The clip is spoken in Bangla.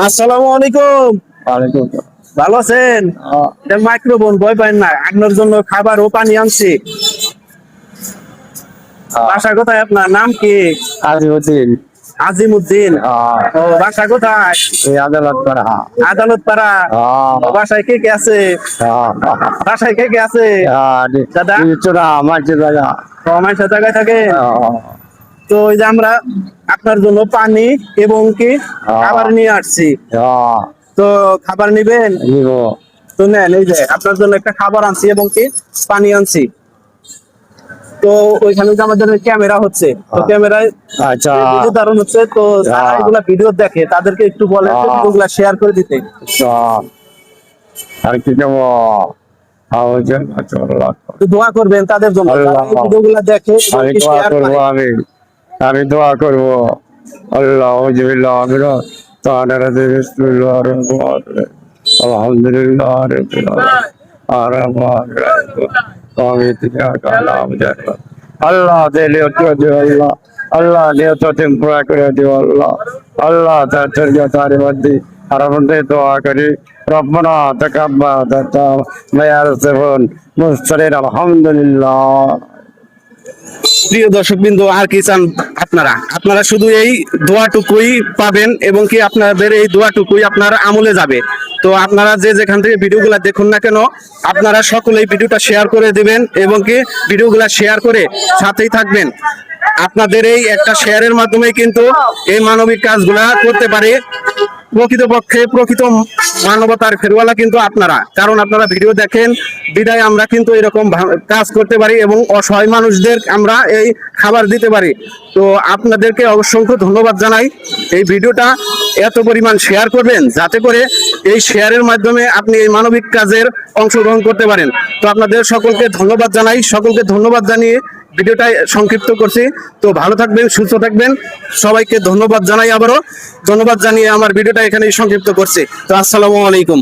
আসসালামু আলাইকুম। ভালো আছেন? মাইক্রোফোন ভয় পান না, আপনার জন্য খাবার ও পানি আনছি। বাসা কোথায়? আপনার নাম কি? আজিমুদ্দিন। আজিমউদ্দিন। ও, বাসা কোথায়? আদালত পাড়া। আদালত পাড়া। বাসায় কে কে আছে? বাসায় কে কে আছে দাদা? চোরা মাঝের জায়গা। মানুষের জায়গায় থাকে। তো ওই যে আমরা আপনার জন্য পানি এবং কি খাবার নিয়ে আসছি। তো খাবার নিবেন? নিব। তো নেন, এই যে আপনার জন্য একটা খাবার আনছি এবং কি পানি আনছি। তো ওইখানে যে আমাদের ক্যামেরা হচ্ছে, তো ক্যামেরায় আচ্ছা ভিডিও ধারণ হচ্ছে, তো যারা এগুলা ভিডিও দেখে তাদেরকে একটু বলেন ভিডিওগুলা শেয়ার করে দিতে। আর কি দেবো? তো দোয়া করবেন তাদের জন্য, যারা এই ভিডিওগুলা দেখে আমি দোয়া করবো। আমি দোয়া করবো। আল্লাহ আলহামদুলিল্লাহ আল্লাহ দিলে আল্লাহ আল্লাহ নিয়ত পুরা করে দিও আল্লাহ আল্লাহ তার মধ্যে আর মধ্যে দোয়া করি রব্বানা তাকাব্বাল মায়া রাসূল মুস্তারিন আলহামদুলিল্লাহ। প্রিয় দর্শকবৃন্দ, আর কি চান আপনারা? আপনারা শুধু এই দোয়াটুকুই পাবেন এবং কি আপনাদের এই দোয়াটুকুই আপনার আমলে যাবে। তো আপনারা যে যেখান থেকে ভিডিওগুলা দেখুন না কেন, আপনারা সকলেই ভিডিওটা শেয়ার করে দিবেন এবং কি ভিডিওগুলা শেয়ার করে সাথেই থাকবেন। আপনাদের এই একটা শেয়ারের মাধ্যমে কিন্তু এই মানবিক কাজগুলা করতে পারে। প্রকৃতপক্ষে প্রকৃত মানবতার ফেরওয়ালা কিন্তু আপনারা, কারণ আপনারা ভিডিও দেখেন বিদায় আমরা কিন্তু এরকম কাজ করতে পারি এবং অসহায় মানুষদের আমরা এই খাবার দিতে পারি। তো আপনাদেরকে অসংখ্য ধন্যবাদ জানাই। এই ভিডিওটা এত পরিমাণ শেয়ার করবেন যাতে করে এই শেয়ারের মাধ্যমে আপনি এই মানবিক কাজের অংশগ্রহণ করতে পারেন। তো আপনাদের সকলকে ধন্যবাদ জানাই। সকলকে ধন্যবাদ জানিয়ে ভিডিওটা সংক্ষিপ্ত করছি। তো ভালো থাকবেন, সুস্থ থাকবেন। সবাইকে ধন্যবাদ জানাই, আবারও ধন্যবাদ জানিয়ে আমার ভিডিওটা এখানেই সংক্ষিপ্ত করছি। তো আসসালামু আলাইকুম।